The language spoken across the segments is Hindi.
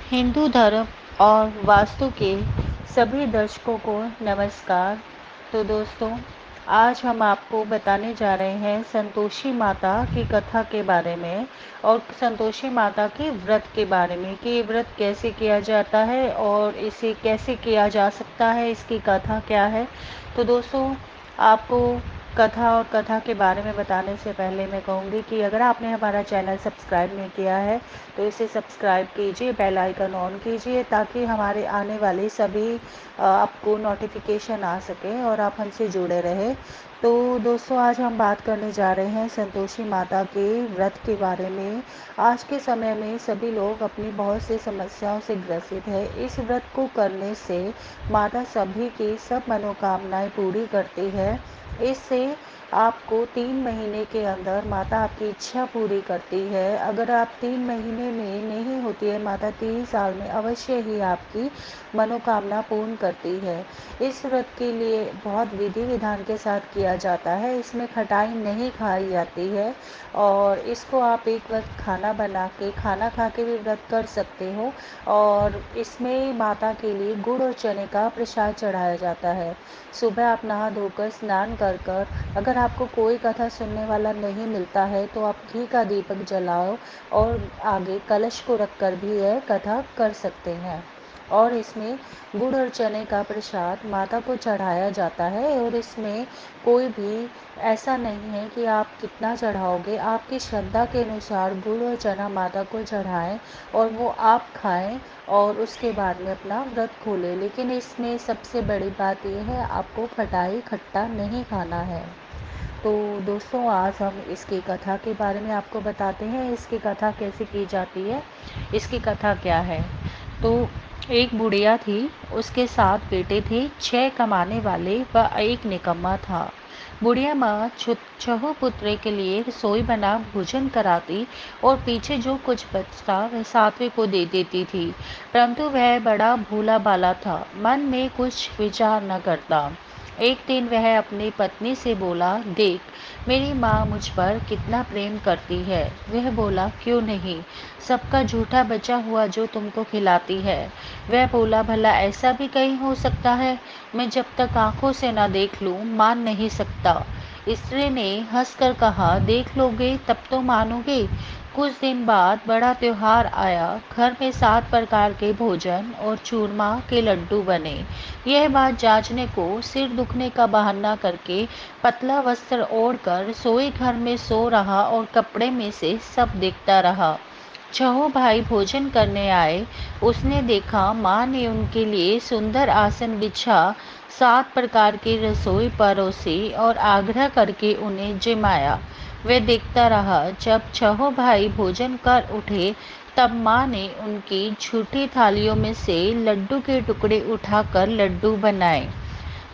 हिंदू धर्म और वास्तु के सभी दर्शकों को नमस्कार। तो दोस्तों, आज हम आपको बताने जा रहे हैं संतोषी माता की कथा के बारे में और संतोषी माता के व्रत के बारे में कि ये व्रत कैसे किया जाता है और इसे कैसे किया जा सकता है, इसकी कथा क्या है। तो दोस्तों, आपको कथा और कथा के बारे में बताने से पहले मैं कहूँगी कि अगर आपने हमारा चैनल सब्सक्राइब नहीं किया है तो इसे सब्सक्राइब कीजिए, बेल आइकन ऑन कीजिए ताकि हमारे आने वाले सभी आपको नोटिफिकेशन आ सके और आप हमसे जुड़े रहें। तो दोस्तों, आज हम बात करने जा रहे हैं संतोषी माता के व्रत के बारे में। आज के समय में सभी लोग अपनी बहुत सी समस्याओं से ग्रसित है। इस व्रत को करने से माता सभी की सब मनोकामनाएं पूरी करती है। इससे आपको 3 महीने के अंदर माता आपकी इच्छा पूरी करती है। अगर आप 3 महीने में नहीं होती है, माता 3 साल में अवश्य ही आपकी मनोकामना पूर्ण करती है। इस व्रत के लिए बहुत विधि विधान के साथ किया जाता है। इसमें खटाई नहीं खाई जाती है और इसको आप एक वक्त खाना खा के भी व्रत कर सकते हो। और इसमें माता के लिए गुड़ और चने का प्रसाद चढ़ाया जाता है। सुबह आप नहा धोकर स्नान कर अगर आपको कोई कथा सुनने वाला नहीं मिलता है तो आप घी का दीपक जलाओ और आगे कलश को रखकर भी यह कथा कर सकते हैं। और इसमें गुड़ और चने का प्रसाद माता को चढ़ाया जाता है और इसमें कोई भी ऐसा नहीं है कि आप कितना चढ़ाओगे। आपकी श्रद्धा के अनुसार गुड़ और चना माता को चढ़ाएं और वो आप खाएं और उसके बाद में अपना व्रत खोलें। लेकिन इसमें सबसे बड़ी बात यह है, आपको खट्टा नहीं खाना है। तो दोस्तों, आज हम इसकी कथा के बारे में आपको बताते हैं। इसकी कथा कैसे की जाती है, इसकी कथा क्या है। तो एक बुढ़िया थी, उसके 7 बेटे थे, 6 कमाने वाले व एक निकम्मा था। बुढ़िया माँ छह पुत्रे के लिए रसोई बना भोजन कराती और पीछे जो कुछ बचता वह 7वें को दे देती थी। परंतु वह बड़ा भोला भाला था, मन में कुछ विचार न करता। एक दिन वह अपनी पत्नी से बोला, देख, मेरी माँ मुझ पर कितना प्रेम करती है। वह बोला, क्यों नहीं, सबका झूठा बचा हुआ जो तुमको खिलाती है। वह बोला, भला ऐसा भी कहीं हो सकता है? मैं जब तक आंखों से न देख लूं मान नहीं सकता। स्त्री ने हंसकर कहा, देख लोगे तब तो मानोगे। कुछ दिन बाद बड़ा त्योहार आया। घर में 7 प्रकार के भोजन और चूरमा के लड्डू बने। यह बात जांचने को सिर दुखने का बहाना करके पतला वस्त्र ओढ़कर रसोई घर में सो रहा और कपड़े में से सब देखता रहा। छहों भाई भोजन करने आए। उसने देखा माँ ने उनके लिए सुंदर आसन बिछा, 7 प्रकार की रसोई परोसी और आग्रह करके उन्हें जिमाया। वह देखता रहा। जब छहों भाई भोजन कर उठे तब माँ ने उनकी झूठी थालियों में से लड्डू के टुकड़े उठाकर लड्डू बनाए।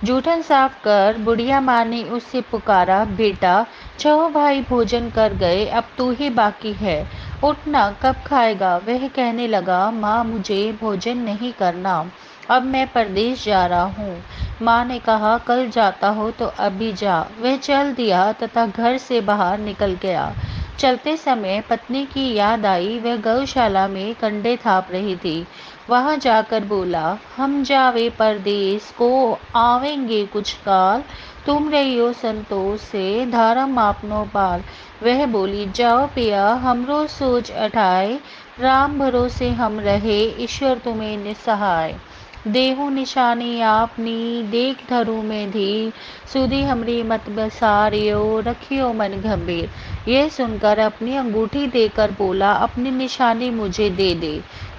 जूठन साफ कर बुढ़िया माँ ने उससे पुकारा, बेटा, छहों भाई भोजन कर गए, अब तू ही बाकी है, उठना, कब खाएगा। वह कहने लगा, माँ, मुझे भोजन नहीं करना, अब मैं परदेश जा रहा हूँ। माँ ने कहा, कल जाता हो तो अभी जा। वह चल दिया तथा घर से बाहर निकल गया। चलते समय पत्नी की याद आई। वह गौशाला में कंडे थाप रही थी। वहां जाकर बोला, हम जावे परदेस को आवेंगे कुछ काल, तुम रहियो संतोष से धर्म आपनो पाल। वह बोली, जाओ पिया, हमरो सोच अठाए, राम भरोसे हम रहे, ईश्वर तुम्हें निसहाय। देहु निशानी आपनी, देख धरू में धी, सुधी हमरी मत बसारियो, रखियो मन गंभीर। यह सुनकर अपनी अंगूठी देकर बोला, अपनी निशानी मुझे दे दे।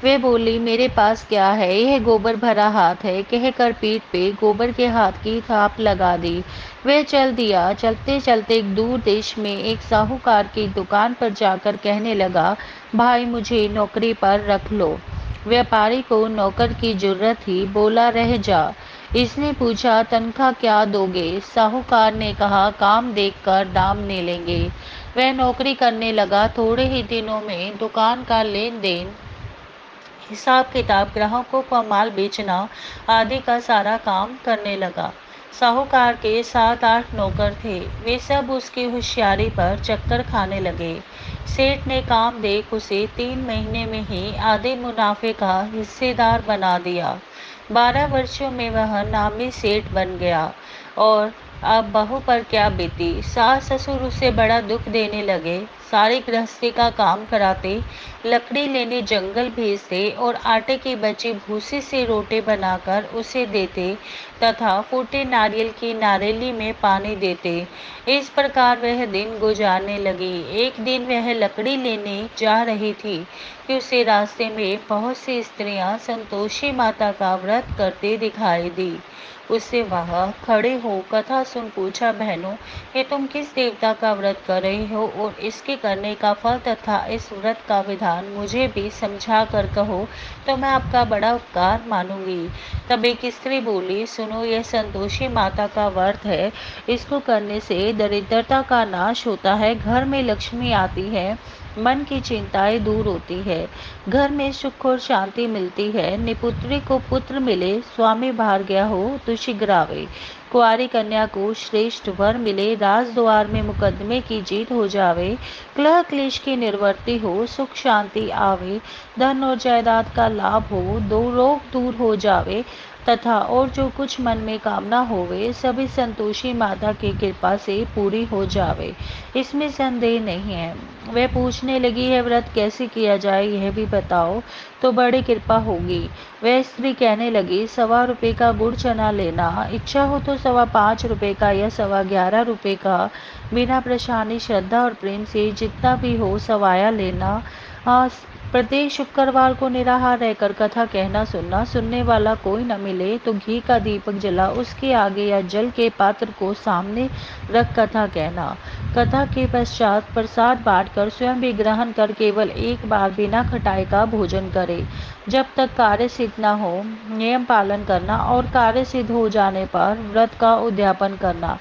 वे बोली, मेरे पास क्या है, यह गोबर भरा हाथ है। कहकर पीठ पे गोबर के हाथ की थाप लगा दी। वे चल दिया। चलते चलते एक दूर देश में एक साहूकार की दुकान पर जाकर कहने लगा, भाई, मुझे नौकरी पर रख लो। व्यापारी को नौकर की जरूरत थी। बोला, रह जा। इसने पूछा, तनख्वाह क्या दोगे? साहूकार ने कहा, काम देखकर दाम ले लेंगे। वह नौकरी करने लगा। थोड़े ही दिनों में दुकान का लेन देन, हिसाब किताब, ग्राहकों को माल बेचना आदि का सारा काम करने लगा। साहूकार के 7-8 नौकर थे। वे सब उसकी होशियारी पर चक्कर खाने लगे। सेठ ने काम देख उसे 3 महीने में ही आधे मुनाफे का हिस्सेदार बना दिया। 12 वर्षों में वह नामी सेठ बन गया। और अब बहू पर क्या बीती। सास ससुर उसे बड़ा दुख देने लगे। सारी गृहस्थी का काम कराते, लकड़ी लेने जंगल भेजते और आटे की बची भूसी से रोटी बनाकर उसे देते तथा फूटे नारियल की नारेली में पानी देते। इस प्रकार वह दिन गुजारने लगी। एक दिन वह लकड़ी लेने जा रही थी कि उसे रास्ते में बहुत सी स्त्रियां संतोषी माता का व्रत करते दिखाई दी। उससे वह खड़े हो कथा सुन पूछा, बहनों, ये तुम किस देवता का व्रत कर रही हो और इसके करने का फल तथा इस व्रत का विधान मुझे भी समझा कर कहो तो मैं आपका बड़ा उपकार मानूंगी। तब एक स्त्री बोली, सुनो, यह संतोषी माता का व्रत है। इसको करने से दरिद्रता का नाश होता है, घर में लक्ष्मी आती है, मन की चिंताएं दूर होती है, घर में सुख और शांति मिलती है। निपुत्री को पुत्र मिले, स्वामी बाहर गया हो तो शीघ्र आवे, कुंवारी कन्या को श्रेष्ठ वर मिले, राज द्वार में मुकदमे की जीत हो जावे, कलह क्लेश की निर्वृत्ति हो, सुख शांति आवे, धन और जायदाद का लाभ हो, दो रोग दूर हो जावे तथा और जो कुछ मन में कामना होवे सभी संतोषी माता की कृपा से पूरी हो जावे, इसमें संदेह नहीं है। वह पूछने लगी, है व्रत कैसे किया जाए यह भी बताओ तो बड़ी कृपा होगी। वह स्त्री कहने लगी, 1.25 का गुड़ चना लेना, इच्छा हो तो 5.25 का या 11.25 का, बिना परेशानी श्रद्धा और प्रेम से जितना भी हो सवाया लेना। प्रत्येक शुक्रवार को निराहार रहकर कथा कहना सुनना, सुनने वाला कोई न मिले तो घी का दीपक जला उसके आगे या जल के पात्र को सामने रख कथा कहना। कथा के पश्चात प्रसाद बांटकर स्वयं भी ग्रहण कर केवल एक बार बिना खटाई का भोजन करे। जब तक कार्य सिद्ध न हो नियम पालन करना और कार्य सिद्ध हो जाने पर व्रत का उद्यापन करना।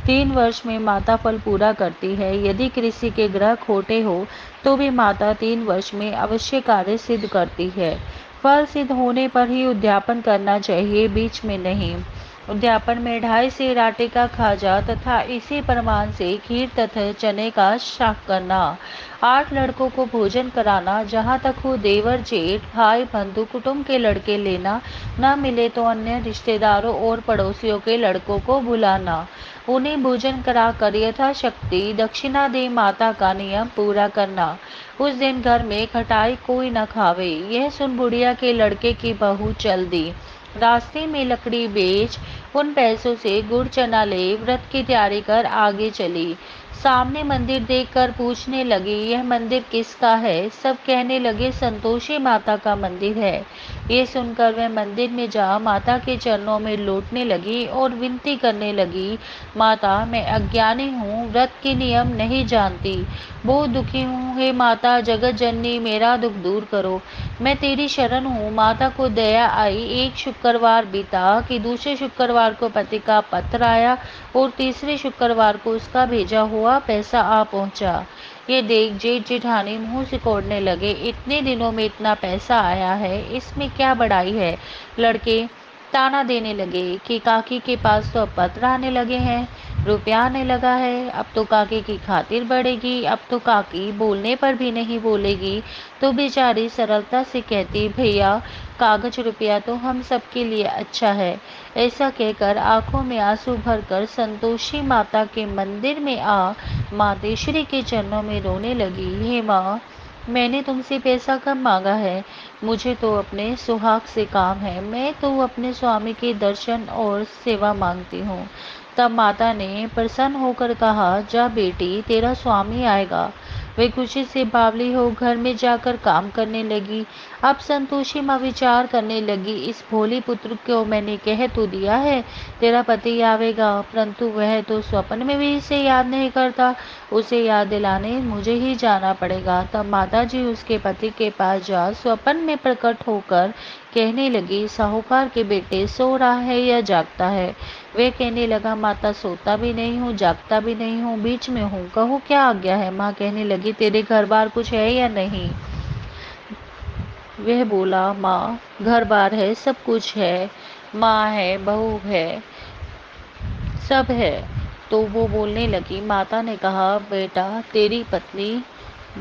3 वर्ष में माता फल पूरा करती है। यदि किसी के ग्रह खोटे हो तो भी माता 3 वर्ष में अवश्य कार्य सिद्ध करती है। फल सिद्ध होने पर ही उद्यापन करना चाहिए, बीच में नहीं। उद्यापन में 2.5 सेर आटे का खाजा तथा इसी प्रमाण से खीर तथा चने का शाक करना। 8 लड़कों को भोजन कराना, जहाँ तक हो देवर जेठ भाई बंधु कुटुंब के लड़के लेना, न मिले तो अन्य रिश्तेदारों और पड़ोसियों के लड़कों को बुलाना, उन्हें भोजन कराकर यथाशक्ति दक्षिणा दे माता का नियम पूरा करना। उस दिन घर में खटाई कोई न खावे। यह सुन बुढ़िया के लड़के की बहू चल दी। रास्ते में लकड़ी बेच उन पैसों से गुड़ चना ले व्रत की तैयारी कर आगे चली। सामने मंदिर देखकर पूछने लगी, यह मंदिर किसका है? सब कहने लगे, संतोषी माता का मंदिर है। ये सुनकर वह मंदिर में जा माता के चरणों में लौटने लगी और विनती करने लगी, माता, मैं अज्ञानी हूँ, व्रत के नियम नहीं जानती, बहुत दुखी हूँ। हे माता जगत जननी, मेरा दुख दूर करो, मैं तेरी शरण हूँ। माता को दया आई। एक शुक्रवार बीता कि दूसरे शुक्रवार को पति का पत्र आया और तीसरे शुक्रवार को उसका भेजा हुआ पैसा आ पहुंचा। ये देख जेठ जेठानी मुंह सिकोड़ने लगे, इतने दिनों में इतना पैसा आया है, इसमें क्या बड़ाई है। लड़के ताना देने लगे कि काकी के पास तो अब पत्र आने लगे हैं, रुपया आने लगा है, अब तो काकी की खातिर बढ़ेगी, अब तो काकी बोलने पर भी नहीं बोलेगी। तो बेचारी सरलता से कहती, भैया कागज रुपया तो हम सबके लिए अच्छा है। ऐसा कहकर आंखों में आंसू भरकर संतोषी माता के मंदिर में आ मातेश्वरी के चरणों में रोने लगी। हे माँ, मैंने तुमसे पैसा कब मांगा है? मुझे तो अपने सुहाग से काम है, मैं तो अपने स्वामी के दर्शन और सेवा मांगती हूँ। तब माता ने प्रसन्न होकर कहा, जा बेटी, तेरा स्वामी आएगा। वे खुशी से बावली हो घर में जाकर काम करने लगी। अब संतोषी माँ विचार करने लगी, इस भोली पुत्र को मैंने कह तो दिया है तेरा पति आवेगा, परंतु वह तो स्वप्न में भी इसे याद नहीं करता। उसे याद दिलाने मुझे ही जाना पड़ेगा। तब माता जी उसके पति के पास जा स्वप्न में प्रकट होकर कहने लगी, साहूकार के बेटे सो रहा है या जागता है? वे कहने लगा, माता सोता भी नहीं हूँ, जागता भी नहीं हूँ, बीच में हूँ, कहो क्या आज्ञा है? माँ कहने लगी, तेरे घर बार कुछ है या नहीं? वह बोला, माँ घर बार है, सब कुछ है, माँ है, बहू है, सब है। तो वो बोलने लगी। माता ने कहा, बेटा तेरी पत्नी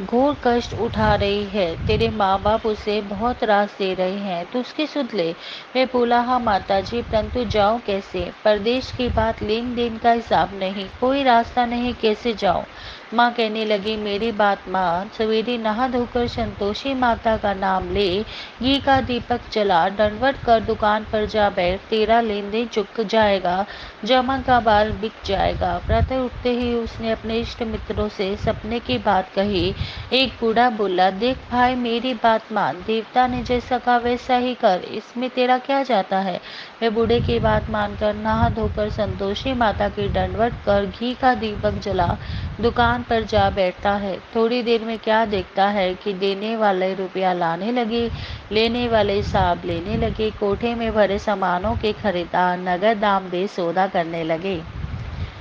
घोर कष्ट उठा रही है। तेरे माँ बाप उसे बहुत त्रास दे रहे हैं, तू उसकी सुध ले। मैं बोला, हाँ माता जी, परंतु जाऊँ कैसे? परदेश की बात, लेन देन का हिसाब नहीं, कोई रास्ता नहीं, कैसे जाऊँ? माँ कहने लगी, मेरी बात मान, सवेरे नहा धोकर संतोषी माता का नाम ले, घी का दीपक जला, दंडवत कर दुकान पर जा बैठ, तेरा लेन देन चुक जाएगा, जमा का बाल बिक जाएगा। प्रातः उठते ही उसने अपने इष्ट मित्रों से सपने की बात कही। एक बूढ़ा बोला, देख भाई, मेरी बात मान, देवता ने जैसा कहा वैसा ही कर, इसमें तेरा क्या जाता है? वह बूढ़े की बात मानकर नहा धोकर संतोषी माता की दंडवत कर घी का दीपक जला दुकान पर जा बैठता है। थोड़ी देर में क्या देखता है कि देने वाले रुपया लाने लगे, लेने वाले हिसाब लेने लगे, कोठे में भरे सामानों के खरीदार नगद दाम दे सौदा करने लगे।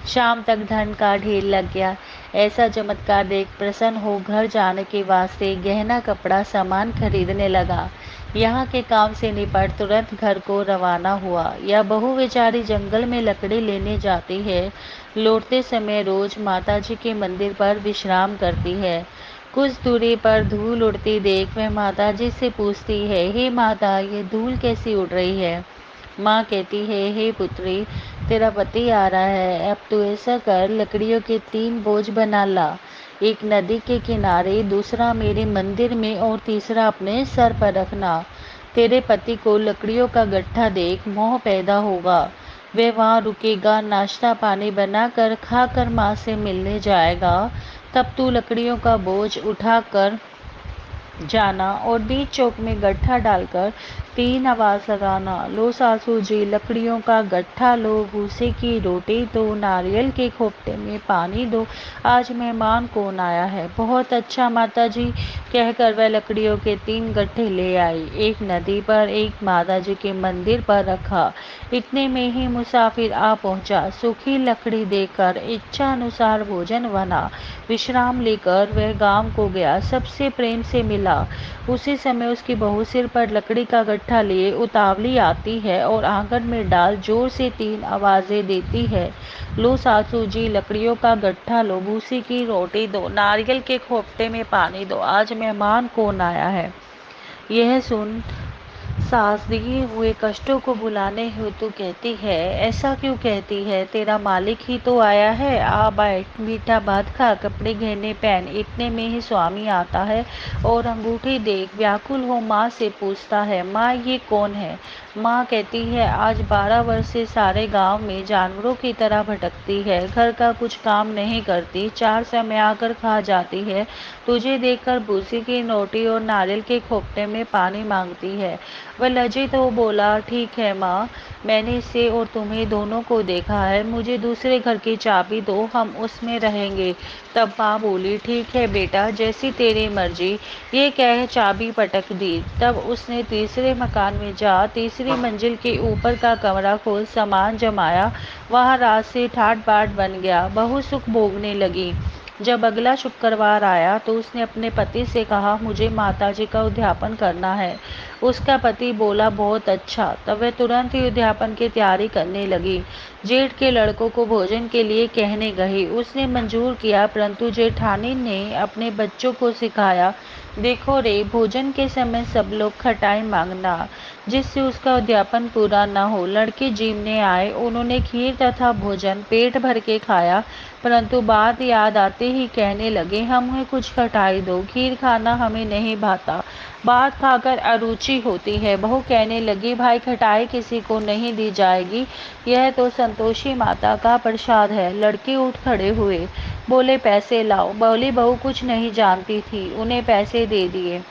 शाम तक धन का ढेर लग गया। ऐसा चमत्कार देख प्रसन्न हो घर जाने के वास्ते गहना कपड़ा सामान खरीदने लगा। यहाँ के काम से निपट तुरंत घर को रवाना हुआ। यह बहू बेचारी जंगल में लकड़ी लेने जाती है। लौटते समय रोज माताजी के मंदिर पर विश्राम करती है। कुछ दूरी पर धूल उड़ती देख वह माताजी से पूछती है, हे माता, ये धूल कैसी उड़ रही है? माँ कहती है, हे पुत्री, तेरा पति आ रहा है, अब तू ऐसा कर, लकड़ियों के 3 बोझ बना ला, एक नदी के किनारे, दूसरा मेरे मंदिर में और तीसरा अपने सर पर रखना। तेरे पति को लकड़ियों का गट्ठा देख मोह पैदा होगा, वह वहाँ रुकेगा, नाश्ता पानी बनाकर खाकर माँ से मिलने जाएगा। तब तू लकड़ियों का बोझ उठाकर जाना और बीच चौक में गट्ठा डालकर 3 आवाज लगाना, लो सासू जी, लकड़ियों का गट्ठा लो, भूसे की रोटी दो, नारियल के खोपटे में पानी दो, आज मेहमान कौन आया है? बहुत अच्छा माता जी, कहकर वह लकड़ियों के 3 गट्ठे ले आई। एक नदी पर, एक माता जी के मंदिर पर रखा। इतने में ही मुसाफिर आ पहुंचा। सूखी लकड़ी देकर इच्छा अनुसार भोजन बना। विश्राम लेकर वह गांव को गया, सबसे प्रेम से मिला। उसी समय उसकी बहू सिर पर लकड़ी का गट्ठा लिए उतावली आती है और आंगन में डाल जोर से 3 आवाजें देती है, लो सासू जी, लकड़ियों का गट्ठा लो, भूसी की रोटी दो, नारियल के खोपटे में पानी दो, आज मेहमान कौन आया है? यह सुन सास दिए हुए कष्टों को भुलाने हेतु कहती है, ऐसा क्यों कहती है? तेरा मालिक ही तो आया है, आ बैठ, मीठा भात खा, कपड़े गहने पहन। इतने में ही स्वामी आता है और अंगूठी देख व्याकुल हो माँ से पूछता है, माँ ये कौन है? माँ कहती है, आज 12 वर्ष से सारे गांव में जानवरों की तरह भटकती है, घर का कुछ काम नहीं करती, 4 समय आकर खा जाती है, तुझे देखकर भूसी की रोटी और नारियल के खोपटे में पानी मांगती है। वह लज्जित हो बोला, ठीक है माँ, मैंने इसे और तुम्हें दोनों को देखा है, मुझे दूसरे घर की चाबी दो, हम उसमें रहेंगे। तब माँ बोली, ठीक है बेटा, जैसी तेरी मर्जी। ये कह चाबी पटक दी। तब उसने तीसरे मकान में जा तीसरी मंजिल के ऊपर का कमरा खोल सामान जमाया। वहाँ रात से ठाट बाट बन गया। बहू सुख भोगने लगी। जब अगला शुक्रवार आया तो उसने अपने पति से कहा, मुझे माताजी का उद्यापन करना है। उसका पति बोला, बहुत अच्छा। तब वह तुरंत ही उद्यापन की तैयारी करने लगी। जेठ के लड़कों को भोजन के लिए कहने गई। उसने मंजूर किया, परंतु जेठानी ने अपने बच्चों को सिखाया, देखो रे, भोजन के समय सब लोग खटाई मांगना, जिससे उसका उद्यापन पूरा न हो। लड़के जीवने आए, उन्होंने खीर तथा भोजन पेट भर के खाया, परंतु बात याद आते ही कहने लगे, हमें कुछ खटाई दो, खीर खाना हमें नहीं भाता, बात खाकर अरुचि होती है। बहू कहने लगी, भाई खटाई किसी को नहीं दी जाएगी, यह तो संतोषी माता का प्रसाद है। लड़के उठ खड़े हुए, बोले, पैसे लाओ। बोली बहू कुछ नहीं जानती थी, उन्हें पैसे दे दिए।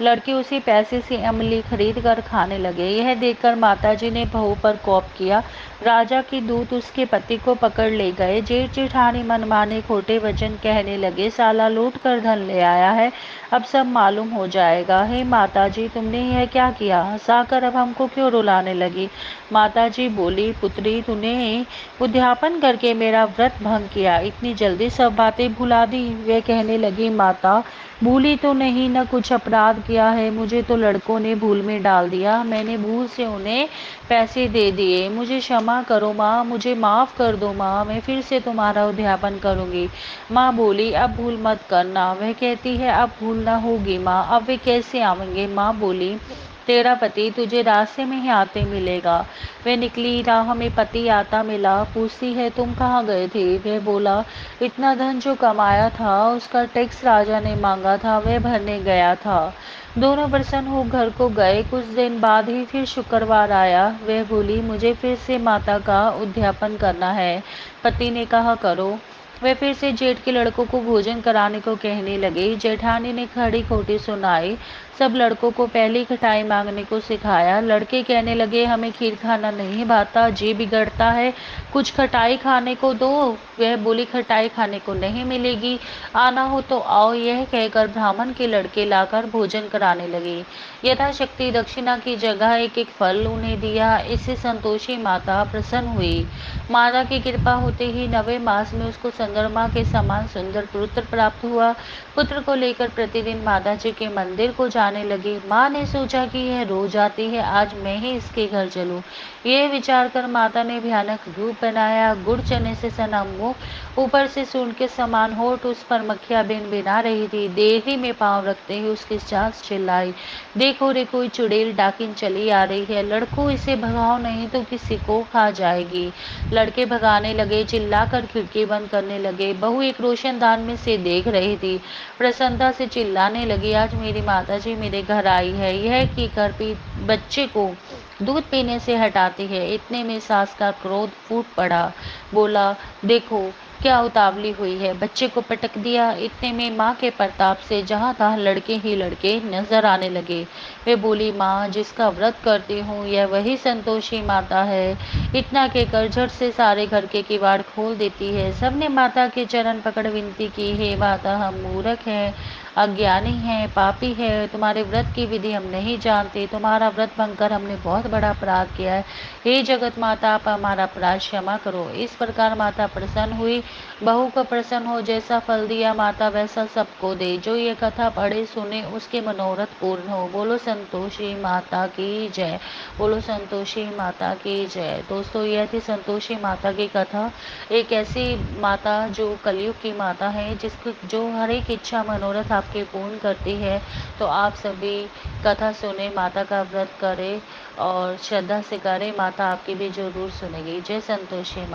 लड़के उसी पैसे से इमली खरीद कर खाने लगे। यह देखकर माताजी ने बहू पर कोप किया। राजा के दूत उसके पति को पकड़ ले गए। जेठ जेठानी मनमाने खोटे वचन कहने लगे, साला लूट कर धन ले आया है, अब सब मालूम हो जाएगा। हे माताजी, तुमने यह क्या किया? हंसाकर अब हमको क्यों रुलाने लगी? माताजी बोली, पुत्री, तूने उद्यापन करके मेरा व्रत भंग किया, इतनी जल्दी सब बातें भुला दी। वे कहने लगी, माता, भूली तो नहीं, न कुछ अपराध किया है, मुझे तो लड़कों ने भूल में डाल दिया, मैंने भूल से उन्हें पैसे दे दिए, मुझे क्षमा करो माँ, मुझे माफ़ कर दो माँ, मैं फिर से तुम्हारा उद्यापन करूँगी। माँ बोली, अब भूल मत करना। वह कहती है, अब भूल ना होगी माँ, अब वे कैसे आवेंगे। माँ बोली, तेरा पति तुझे रास्ते में ही आते मिलेगा। वह निकली, राह में पति आता मिला, पूछती है, तुम कहाँ गए थे। वह बोला, इतना धन जो कमाया था उसका टैक्स राजा ने मांगा था, वह भरने गया था। दोनों प्रसन्न हो घर को गए। कुछ दिन बाद ही फिर शुक्रवार आया। वह बोली, मुझे फिर से माता का उद्यापन करना है। पति ने कहा, करो। वे फिर से जेठ के लड़कों को भोजन कराने को कहने लगे। जेठानी ने खड़ी खोटी सुनाई। सब लड़कों को पहली खटाई मांगने को सिखाया। लड़के कहने लगे, हमें खीर खाना नहीं भाता, जी बिगड़ता है, कुछ खटाई खाने को दो। वह बोली, खटाई खाने को नहीं मिलेगी, आना हो तो आओ। यह कहकर ब्राह्मण के लड़के लाकर भोजन कराने लगे। यथाशक्ति दक्षिणा की जगह एक एक फल उन्हें दिया। इससे संतोषी माता प्रसन्न हुई। माता की कृपा होते ही 9वें मास में उसको चंद्रमा के समान सुंदर पुत्र प्राप्त हुआ। पुत्र को लेकर प्रतिदिन माता जी के मंदिर को जाने लगी। माँ ने सोचा कि यह रोज आती है, आज मैं ही इसके घर चलूं। यह विचार कर माता ने भयानक रूप बनाया। गुड़ चने से सना मुंह, ऊपर से सूंड के समान होठ, उस पर मक्खियां भिनभिना रही थी। देर ही में पांव रखते ही उसकी सास चिल्लाई, देखो रे, कोई चुड़ैल डाकिन चली आ रही है, लड़कों इसे भगाओ नहीं तो किसी को खा जाएगी। लड़के भगाने लगे, चिल्लाकर खिड़की बंद करने लगे। बहू एक रोशनदान में से देख रही थी, प्रसन्नता से चिल्लाने लगी, आज मेरी माताजी मेरे घर आई है, यह की कर बच्चे को दूध पीने से हटाती है। इतने में सास का क्रोध फूट पड़ा। बोला, देखो क्या उतावली हुई है, बच्चे को पटक दिया। इतने में माँ के प्रताप से जहाँ तहाँ लड़के ही लड़के नजर आने लगे। वे बोली, माँ जिसका व्रत करती हूँ यह वही संतोषी माता है। इतना कहकर झट से सारे घर के किवाड़ खोल देती है। सबने माता के चरण पकड़ विनती की, हे माता, हम मूर्ख हैं, अज्ञानी हैं, पापी है, तुम्हारे व्रत की विधि हम नहीं जानते, तुम्हारा व्रत भंग कर हमने बहुत बड़ा अपराध किया है। हे जगत माता, आप हमारा अपराध क्षमा करो। इस प्रकार माता प्रसन्न हुई। बहू को प्रसन्न हो, जैसा फल दिया माता वैसा सबको दे। जो ये कथा पढ़े सुने उसके मनोरथ पूर्ण हो। बोलो संतोषी माता की जय। बोलो संतोषी माता की जय। दोस्तों, यह थी संतोषी माता की कथा। एक ऐसी माता जो कलयुग की माता है, जिसको जो हर एक इच्छा मनोरथ आपके पूर्ण करती है। तो आप सभी कथा सुने, माता का व्रत करें और श्रद्धा से करें, माता आपकी भी जरूर सुनेगी। जय संतोषी माता।